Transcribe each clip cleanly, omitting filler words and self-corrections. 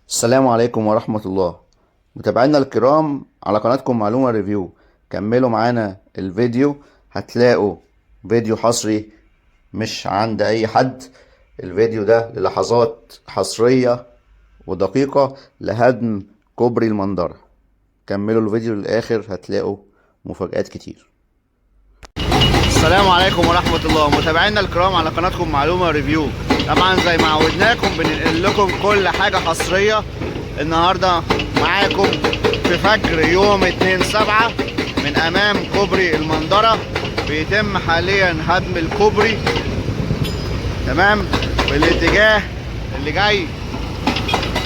السلام عليكم ورحمة الله. متابعينا الكرام على قناتكم معلومة ريفيو، كملوا معانا الفيديو. هتلاقوا فيديو حصري مش عند اي حد. الفيديو ده للحظات حصرية ودقيقة لهدم كوبري المنظرة. كملوا الفيديو للآخر، هتلاقوا مفاجآت كتير. السلام عليكم ورحمة الله. متابعينا الكرام على قناتكم معلومة ريفيو، طبعا زي ما عودناكم بننقل لكم كل حاجة حصرية. النهاردة معاكم في فجر يوم 2/7 من أمام كوبري المنظرة. بيتم حاليا هدم الكوبري تمام بالاتجاه اللي جاي،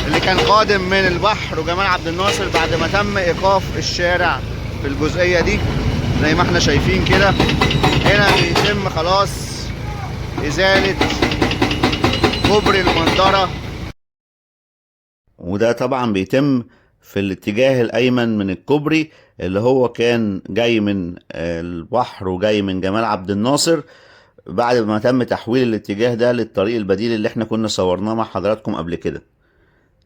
اللي كان قادم من البحر وجمال عبد الناصر، بعد ما تم إيقاف الشارع في الجزئية دي زي ما احنا شايفين كده. هنا بيتم خلاص إزالة كوبري المنظرة، وده طبعا بيتم في الاتجاه الأيمن من الكوبري اللي هو كان جاي من البحر وجاي من جمال عبد الناصر، بعد ما تم تحويل الاتجاه ده للطريق البديل اللي احنا كنا صورناه مع حضراتكم قبل كده.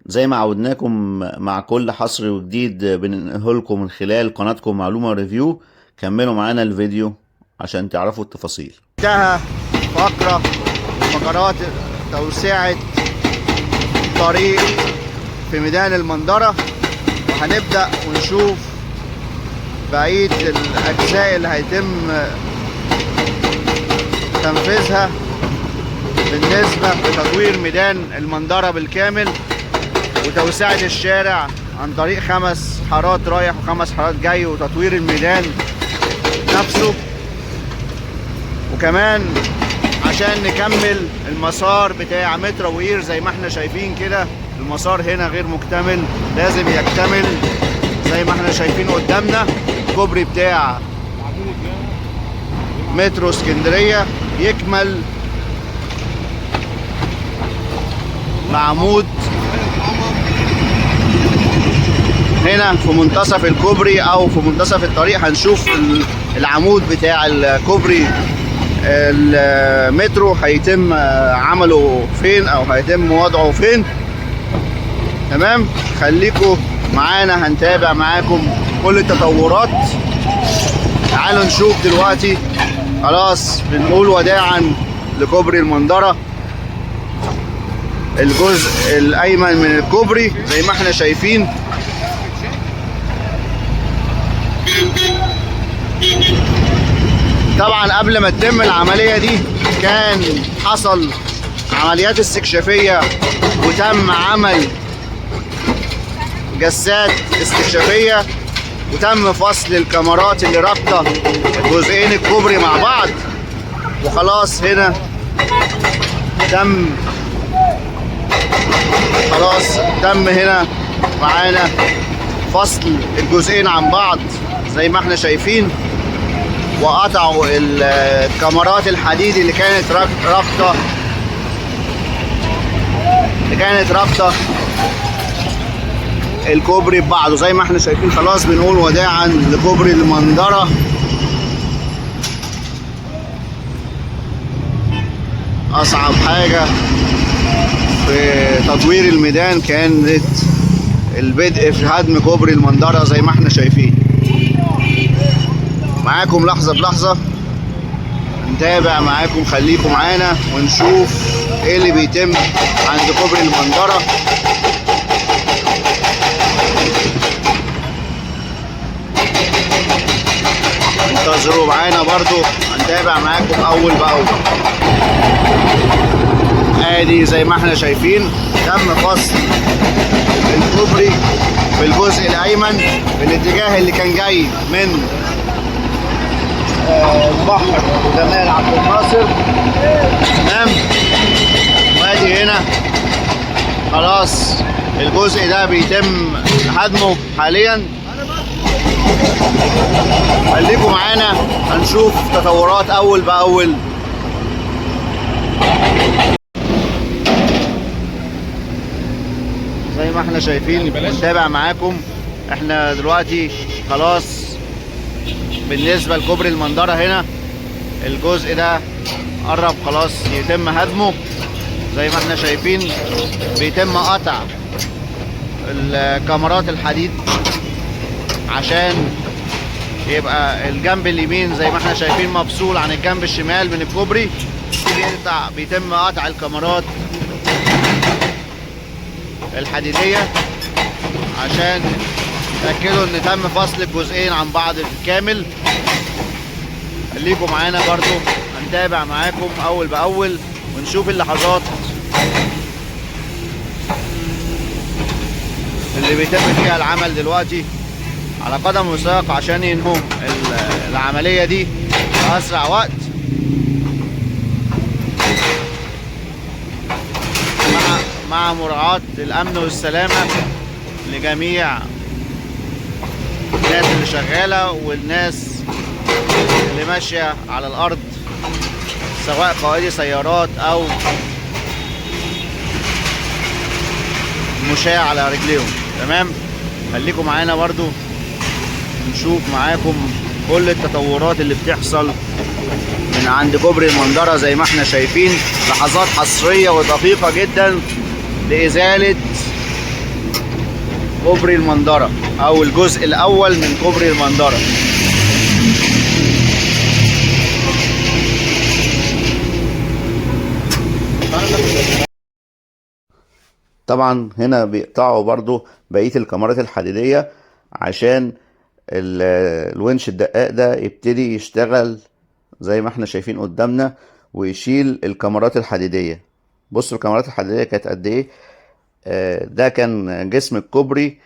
زي ما عودناكم مع كل حصر وجديد بننقله لكم من خلال قناتكم معلومة ريفيو. كملوا معانا الفيديو عشان تعرفوا التفاصيل. انتهى فقرة فقرات توسعة طريق في ميدان المنظرة، وهنبدأ ونشوف بقية الأجزاء اللي هيتم تنفيذها بالنسبة لتطوير ميدان المنظرة بالكامل وتوسعة الشارع عن طريق 5 حارات رايح و5 حارات جاي، وتطوير الميدان نفسه. وكمان عشان نكمل المسار بتاع مترو وير زي ما احنا شايفين كده، المسار هنا غير مكتمل، لازم يكتمل زي ما احنا شايفين قدامنا. الكوبري بتاع مترو اسكندرية يكمل معمود هنا في منتصف الكوبري او في منتصف الطريق. هنشوف العمود بتاع الكوبري المترو هيتم عمله فين او هيتم وضعه فين. تمام، خليكم معانا، هنتابع معاكم كل التطورات. تعالوا نشوف دلوقتي. خلاص بنقول وداعا لكوبري المنظرة، الجزء الايمن من الكوبري زي ما احنا شايفين. طبعا قبل ما تتم العملية دي كان حصل عمليات استكشافية وتم عمل جسات استكشافية وتم فصل الكاميرات اللي رابطة جزئين الكوبري مع بعض. وخلاص هنا تم هنا معانا فصل الجزئين عن بعض زي ما احنا شايفين، وقطعوا الكاميرات الحديد اللي كانت رابطة الكوبري ببعضه زي ما احنا شايفين. خلاص بنقول وداعا لكوبري المنظرة. اصعب حاجة في تطوير الميدان كانت البدء في هدم كوبري المنظرة زي ما احنا شايفين. معاكم لحظة بلحظة، نتابع معاكم، خليكم معانا ونشوف ايه اللي بيتم عند كوبري المنظرة. انتظروا معانا برضو، هنتابع معاكم اول باول. ادي زي ما احنا شايفين تم فصل الكوبري في الجزء الايمن بالاتجاه اللي كان جاي من البحر وجمال عبد الناصر. تمام، وادي هنا خلاص الجزء ده بيتم هدمه حاليا. خليكم معانا هنشوف تطورات اول باول. زي ما احنا شايفين بنتابع معاكم. احنا دلوقتي خلاص بالنسبة لكوبري المنظرة هنا الجزء ده قرب خلاص يتم هدمه. زي ما احنا شايفين بيتم قطع الكاميرات الحديد عشان يبقى الجنب اليمين زي ما احنا شايفين مفصول عن الجنب الشمال من الكوبري. بيتم قطع الكاميرات الحديدية عشان تأكدوا ان تم فصل الجزئين عن بعض بالكامل. خليكم معانا برضو، هنتابع معاكم اول باول ونشوف اللحظات اللي بيتم فيها العمل دلوقتي على قدم وساق عشان ينهوا العملية دي في اسرع وقت مع مراعاة الامن والسلامة لجميع الناس اللي شغالة والناس اللي ماشية على الارض، سواء قائدي سيارات او مشاة على رجليهم. تمام، خليكم معانا برضو نشوف معاكم كل التطورات اللي بتحصل من عند كوبري المنظرة. زي ما احنا شايفين لحظات حصرية ودقيقة جدا لإزالة كوبري المنظرة او الجزء الاول من كوبري المنظرة. طبعا هنا بيقطعوا برضو بقية الكاميرات الحديدية عشان الونش الدقاق ده يبتدي يشتغل زي ما احنا شايفين قدامنا ويشيل الكاميرات الحديدية. بصوا الكاميرات الحديدية كانت قد ايه. ده كان جسم الكوبري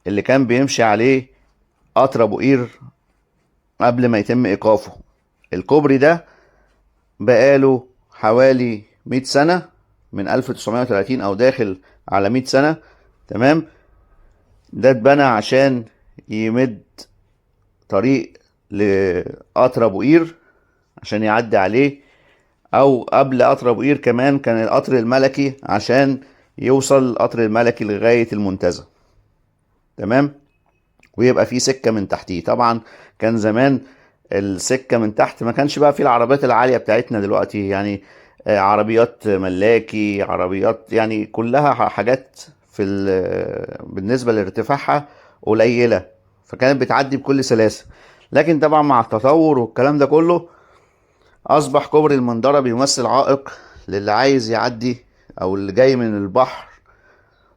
اللي كان بيمشي عليه قطر ابو قير قبل ما يتم ايقافه. الكوبري ده بقاله حوالي 100 سنة، من 1930 او داخل على 100 سنة. تمام، ده اتبنى عشان يمد طريق لقطر ابو قير عشان يعدي عليه، او قبل قطر ابو قير كمان كان القطر الملكي عشان يوصل القطر الملكي لغاية المنتزه. تمام، ويبقى فيه سكة من تحتيه. طبعا كان زمان السكة من تحت ما كانش بقى فيه العربيات العالية بتاعتنا دلوقتي، يعني عربيات ملاكي، عربيات يعني كلها حاجات في بالنسبة لارتفاعها قليلة، فكانت بتعدي بكل سلاسة. لكن طبعا مع التطور والكلام ده كله اصبح كوبري المنظرة بيمثل عائق للي عايز يعدي او اللي جاي من البحر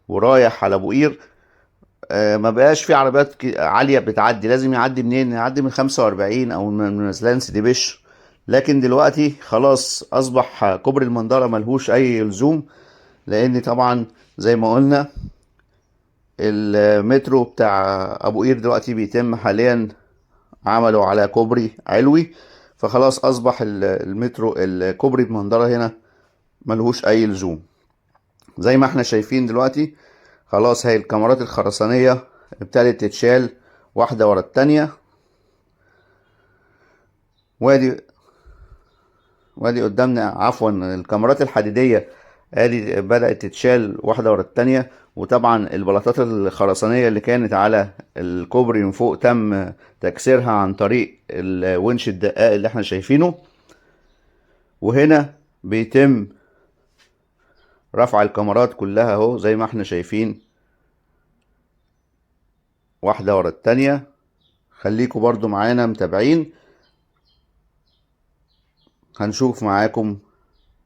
ورايح على ابو قير. ما بقاش في عربيات عالية بتعدي، لازم يعدي منين؟ يعدي من 45 او من مزلان سيدي بشر. لكن دلوقتي خلاص اصبح كوبري المنظرة ملهوش اي لزوم، لان طبعا زي ما قلنا المترو بتاع ابو قير دلوقتي بيتم حاليا عمله على كوبري علوي، فخلاص اصبح المترو الكوبري المنظرة هنا ملهوش اي لزوم. زي ما احنا شايفين دلوقتي خلاص هي الكاميرات الخرسانية ابتدت تتشال واحدة ورا التانية، وادي قدامنا عفوا الكاميرات الحديدية ادي بدأت تتشال واحدة ورا التانية. وطبعا البلاطات الخرسانية اللي كانت على الكوبري من فوق تم تكسيرها عن طريق الونش الدقاق اللي احنا شايفينه. وهنا بيتم رفع الكاميرات كلها اهو زي ما احنا شايفين واحدة ورا التانية. خليكم برضو معانا متابعين، هنشوف معاكم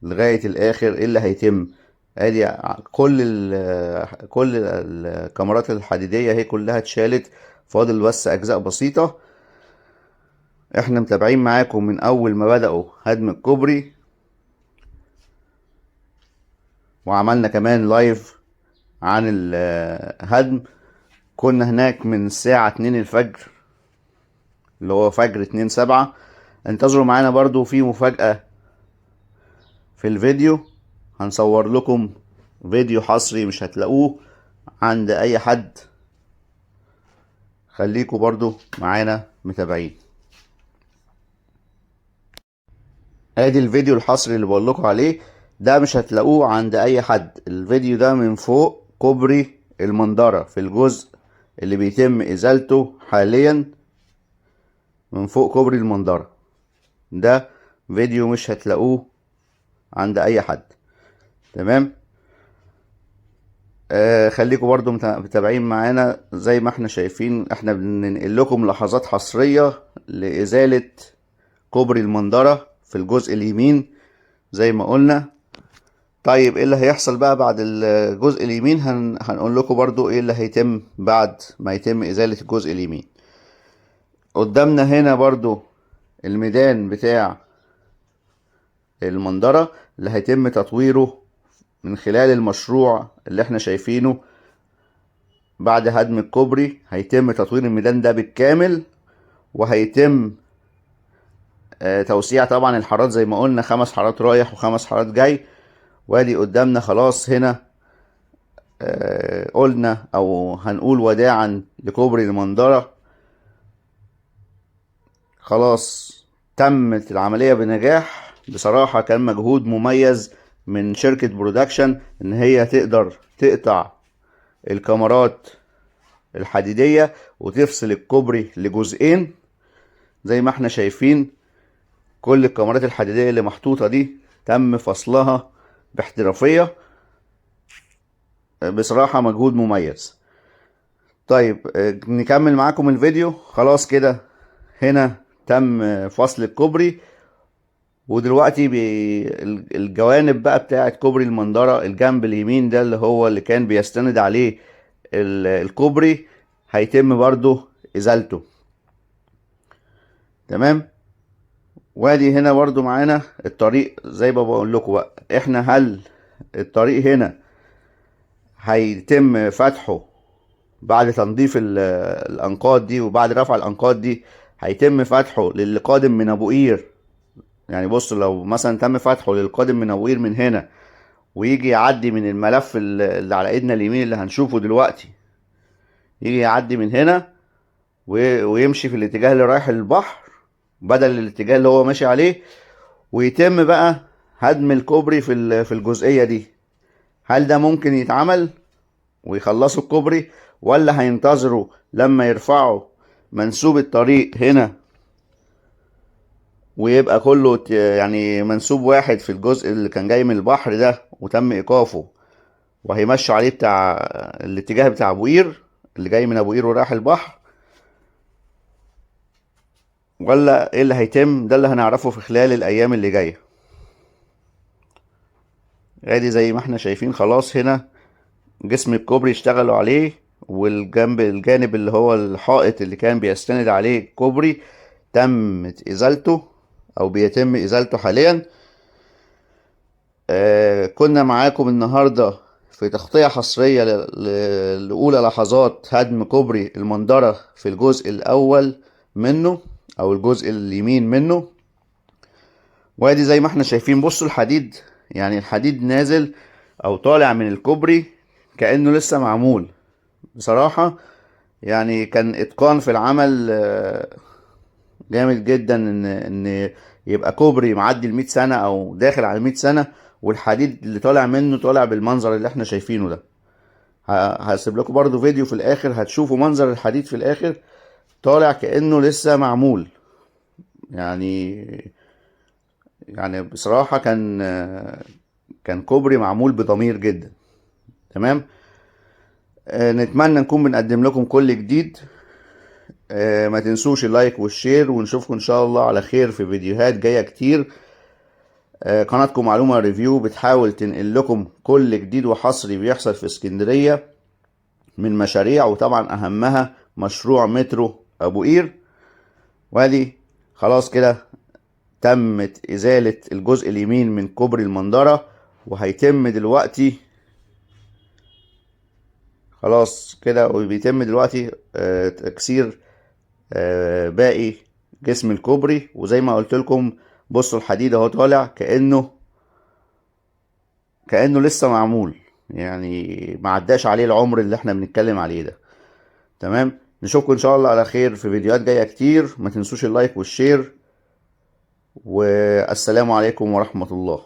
لغاية الاخر ايه اللي هيتم. ادي كل الكاميرات الحديدية هي كلها اتشالت، فاضل بس اجزاء بسيطة. احنا متابعين معاكم من اول ما بدأوا هدم الكوبري، وعملنا كمان لايف عن الهدم. كنا هناك من الساعة 2 الفجر اللي هو فجر 2/7. انتظروا معانا برضو في مفاجأة في الفيديو، هنصور لكم فيديو حصري مش هتلاقوه عند اي حد. خليكم برضو معانا متابعين. ادي الفيديو الحصري اللي بقول لكم عليه، ده مش هتلاقوه عند اي حد. الفيديو ده من فوق كوبري المنظرة في الجزء اللي بيتم ازالته حاليا من فوق كوبري المنظرة. ده فيديو مش هتلاقوه عند اي حد. تمام، خليكم برضو متابعين معانا. زي ما احنا شايفين احنا بننقل لكم لحظات حصرية لإزالة كوبري المندرة في الجزء اليمين زي ما قلنا. طيب ايه اللي هيحصل بقى بعد الجزء اليمين؟ هنقول لكم برضو ايه اللي هيتم بعد ما يتم إزالة الجزء اليمين. قدامنا هنا برضو الميدان بتاع المندرة اللي هيتم تطويره من خلال المشروع اللي احنا شايفينه. بعد هدم الكوبري هيتم تطوير الميدان ده بالكامل، وهيتم توسيع طبعا الحارات زي ما قلنا، 5 حارات رايح و5 حارات جاي. وادي قدامنا خلاص هنا قلنا او هنقول وداعا لكوبري المندرة. خلاص تمت العملية بنجاح. بصراحة كان مجهود مميز من شركة برودكشن ان هي تقدر تقطع الكاميرات الحديدية وتفصل الكوبري لجزئين. زي ما احنا شايفين كل الكاميرات الحديدية اللي محطوطة دي تم فصلها باحترافية. بصراحة مجهود مميز. طيب نكمل معاكم الفيديو. خلاص كده هنا تم فصل الكوبري، ودلوقتي الجوانب بقى بتاعت كوبري المندرة، الجنب اليمين ده اللي هو اللي كان بيستند عليه الكوبري هيتم برضو ازالته. تمام. وادي هنا برضو معانا الطريق زي ما بقول لكم بقى. احنا هل الطريق هنا هيتم فتحه بعد تنظيف الانقاض دي وبعد رفع الانقاض دي؟ هيتم فتحه للي قادم من ابو قير. يعني بص، لو مثلا تم فتحه للقادم من ابو قير من هنا ويجي يعدي من الملف اللي على ايدنا اليمين اللي هنشوفه دلوقتي، يجي يعدي من هنا ويمشي في الاتجاه اللي رايح للبحر بدل الاتجاه اللي هو ماشي عليه، ويتم بقى هدم الكوبري في الجزئية دي. هل ده ممكن يتعمل ويخلصوا الكوبري، ولا هينتظروا لما يرفعوا منسوب الطريق هنا ويبقى كله يعني منسوب واحد في الجزء اللي كان جاي من البحر ده وتم ايقافه، وهيمشوا عليه بتاع الاتجاه بتاع ابو قير اللي جاي من ابو قير ورايح البحر، ولا ايه اللي هيتم؟ ده اللي هنعرفه في خلال الايام اللي جايه. ادي زي ما احنا شايفين خلاص هنا جسم الكوبري اشتغلوا عليه، الجانب اللي هو الحائط اللي كان بيستند عليه الكوبري تمت ازالته او بيتم ازالته حاليا. كنا معاكم النهاردة في تغطية حصرية لأولى لحظات هدم كوبري المندرة في الجزء الأول منه أو الجزء اليمين منه. وادي زي ما احنا شايفين، بصوا الحديد، يعني الحديد نازل أو طالع من الكوبري كأنه لسه معمول. بصراحة يعني كان إتقان في العمل جامد جدا ان يبقى كوبري معدي ال100 سنة او داخل على 100 سنة والحديد اللي طالع منه طالع بالمنظر اللي احنا شايفينه ده. هسيب لكم برضو فيديو في الاخر هتشوفوا منظر الحديد في الاخر طالع كأنه لسه معمول. يعني بصراحة كان كوبري معمول بضمير جدا. تمام. نتمنى نكون بنقدم لكم كل جديد. ما تنسوش اللايك والشير، ونشوفكم ان شاء الله على خير في فيديوهات جاية كتير. قناتكم معلومة ريفيو بتحاول تنقل لكم كل جديد وحصري بيحصل في اسكندرية من مشاريع، وطبعا اهمها مشروع مترو ابو قير. وادي خلاص كده تمت ازالة الجزء اليمين من كوبري المندرة، وهيتم دلوقتي خلاص كده وبيتم دلوقتي تكسير باقي جسم الكوبري. وزي ما قلت لكم بصوا الحديد اهو طالع كأنه لسه معمول، يعني ما عداش عليه العمر اللي احنا بنتكلم عليه ده. تمام. نشوفكم ان شاء الله على خير في فيديوهات جاية كتير. ما تنسوش اللايك والشير، والسلام عليكم ورحمة الله.